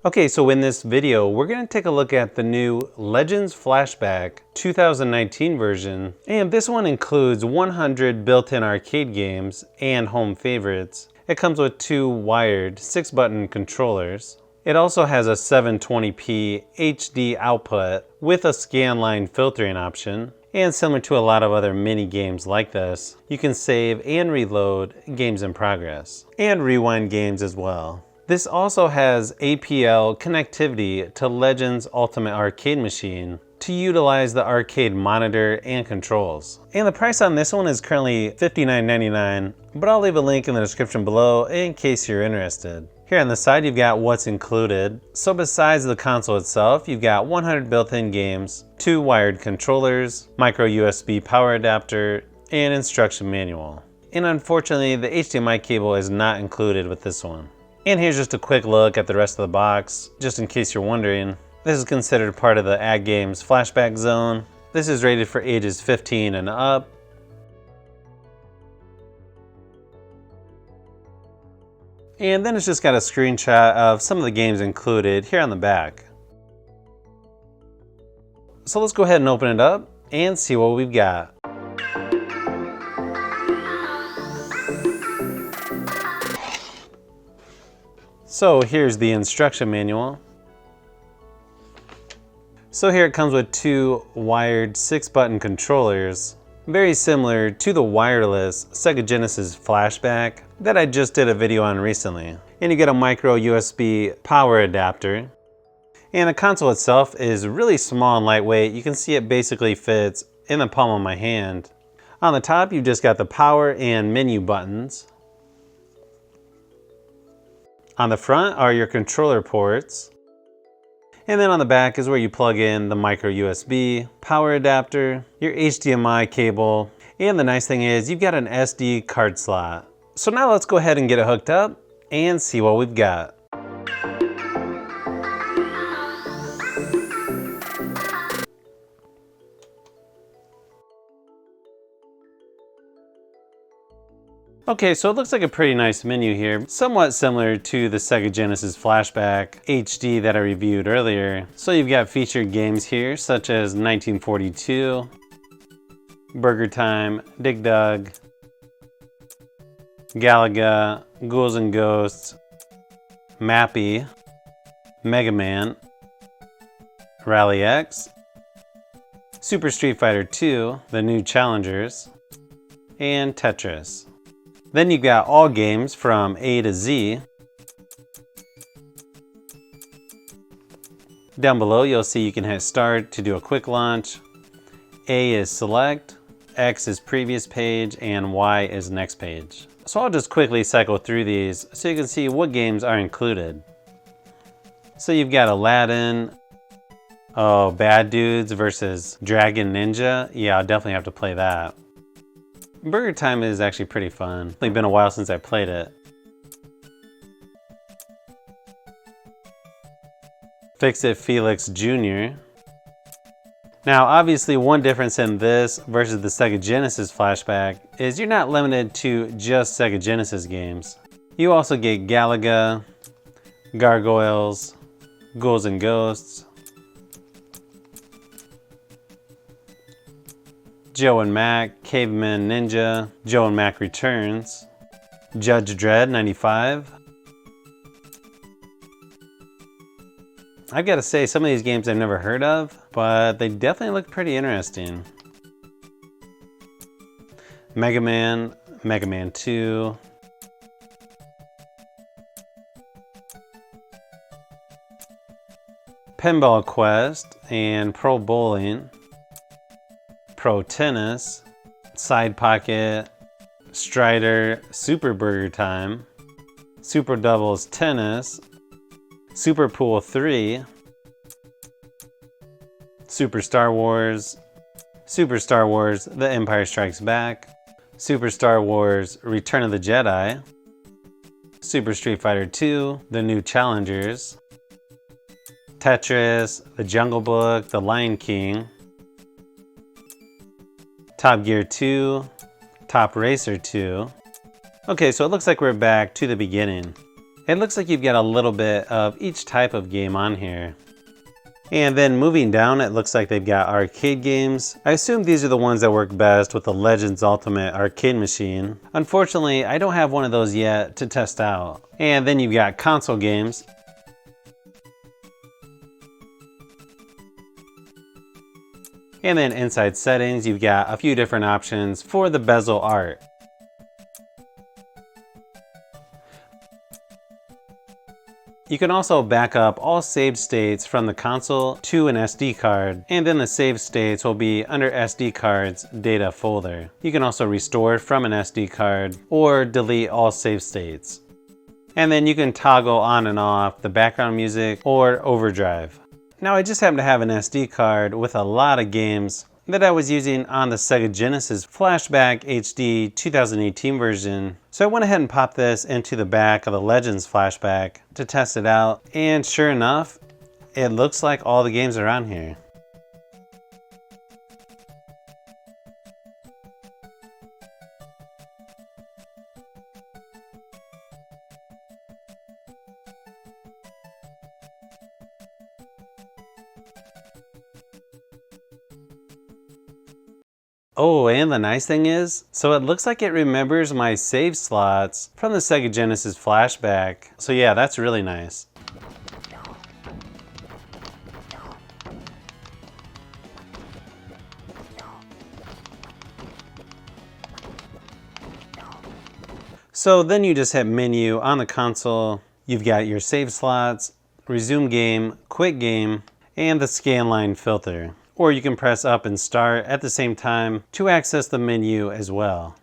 Okay, so in this video, we're going to take a look at the new Legends Flashback 2019 version, and this one includes 100 built-in arcade games and home favorites. It comes with 2 wired 6-button controllers. It also has a 720p HD output with a scanline filtering option. And similar to a lot of other mini games like this, you can save and reload games in progress, and rewind games as well. This also has APL connectivity to Legends Ultimate Arcade Machine to utilize the arcade monitor and controls. And the price on this one is currently $59.99, but I'll leave a link in the description below in case you're interested. Here on the side, you've got what's included. So besides the console itself, you've got 100 built-in games, 2 wired controllers, micro USB power adapter, and instruction manual. And unfortunately, the HDMI cable is not included with this one. And here's just a quick look at the rest of the box, just in case you're wondering. This is considered part of the AtGames Flashback zone. This is rated for ages 15 and up. And then it's just got a screenshot of some of the games included here on the back. So let's go ahead and open it up and see what we've got. So here's the instruction manual. So here it comes with 2 wired 6-button controllers, very similar to the wireless Sega Genesis Flashback that I just did a video on recently. And you get a micro USB power adapter. And the console itself is really small and lightweight. You can see it basically fits in the palm of my hand. On the top, you've just got the power and menu buttons. On the front are your controller ports. And then on the back is where you plug in the micro USB, power adapter, your HDMI cable, and the nice thing is you've got an SD card slot. So now let's go ahead and get it hooked up and see what we've got. Okay, so it looks like a pretty nice menu here, somewhat similar to the Sega Genesis Flashback HD that I reviewed earlier. So you've got featured games here, such as 1942, Burger Time, Dig Dug, Galaga, Ghouls and Ghosts, Mappy, Mega Man, Rally X, Super Street Fighter 2, The New Challengers, and Tetris. Then you've got all games from A to Z. Down below you'll see you can hit start to do a quick launch. A is select, X is previous page, and Y is next page. So I'll just quickly cycle through these so you can see what games are included. So you've got Aladdin, Bad Dudes versus Dragon Ninja. Yeah, I'll definitely have to play that. Burger Time is actually pretty fun. It's been a while since I played it. Fix-It Felix Jr. Now obviously one difference in this versus the Sega Genesis Flashback is you're not limited to just Sega Genesis games. You also get Galaga, Gargoyles, Ghouls and Ghosts, Joe and Mac, Caveman Ninja, Joe and Mac Returns, Judge Dredd 95. I've got to say, some of these games I've never heard of, but they definitely look pretty interesting. Mega Man, Mega Man 2, Pinball Quest, and Pro Bowling, Pro Tennis, Side Pocket, Strider, Super Burger Time, Super Doubles Tennis, Super Pool 3, Super Star Wars, Super Star Wars The Empire Strikes Back, Super Star Wars Return of the Jedi, Super Street Fighter 2, The New Challengers, Tetris, The Jungle Book, The Lion King, Top Gear 2, Top Racer 2, Okay, so it looks like we're back to the beginning. It looks like you've got a little bit of each type of game on here. And then moving down, it looks like they've got arcade games. I assume these are the ones that work best with the Legends Ultimate arcade machine. Unfortunately, I don't have one of those yet to test out. And then you've got console games. And then inside settings, you've got a few different options for the bezel art. You can also back up all saved states from the console to an SD card, and then the saved states will be under SD card's data folder. You can also restore from an SD card or delete all saved states. And then you can toggle on and off the background music or overdrive. Now I just happen to have an SD card with a lot of games that I was using on the Sega Genesis Flashback HD 2018 version. So I went ahead and popped this into the back of the Legends Flashback to test it out. And sure enough, it looks like all the games are on here. Oh, and the nice thing is, so it looks like it remembers my save slots from the Sega Genesis Flashback. So yeah, that's really nice. So then you just hit menu on the console. You've got your save slots, resume game, quit game, and the scan line filter. Or you can press up and start at the same time to access the menu as well.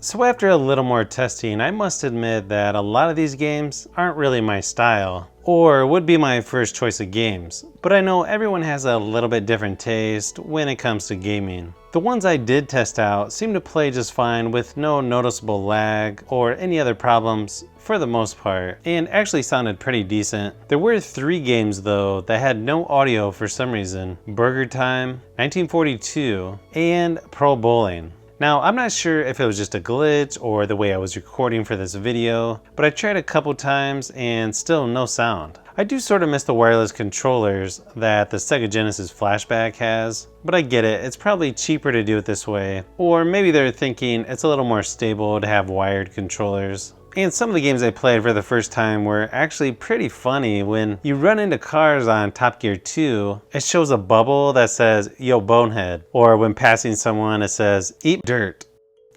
So after a little more testing, I must admit that a lot of these games aren't really my style, or would be my first choice of games, but I know everyone has a little bit different taste when it comes to gaming. The ones I did test out seem to play just fine with no noticeable lag or any other problems for the most part, and actually sounded pretty decent. There were 3 games though that had no audio for some reason: Burger Time, 1942, and Pro Bowling. Now, I'm not sure if it was just a glitch or the way I was recording for this video, but I tried a couple times and still no sound. I do sort of miss the wireless controllers that the Sega Genesis Flashback has, but I get it, it's probably cheaper to do it this way. Or maybe they're thinking it's a little more stable to have wired controllers. And some of the games I played for the first time were actually pretty funny. When you run into cars on Top Gear 2, it shows a bubble that says, "Yo, bonehead." Or when passing someone, it says, "Eat dirt."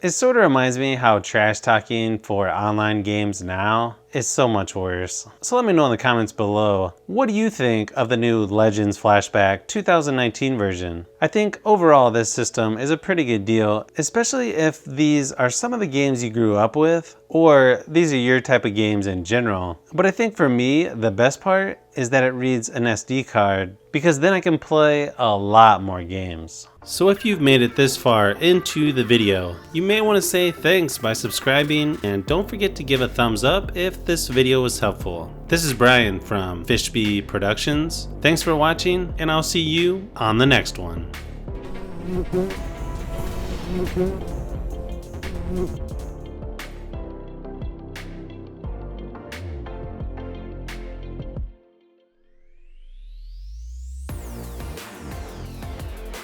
It sort of reminds me how trash talking for online games now is so much worse. So let me know in the comments below, what do you think of the new Legends Flashback 2019 version? I think overall this system is a pretty good deal, especially if these are some of the games you grew up with, or these are your type of games in general. But I think for me, the best part is that it reads an SD card, because then I can play a lot more games. So if you've made it this far into the video, you may want to say thanks by subscribing, and don't forget to give a thumbs up if this video was helpful. This is Brian from Fishbee Productions. Thanks for watching, and I'll see you on the next one.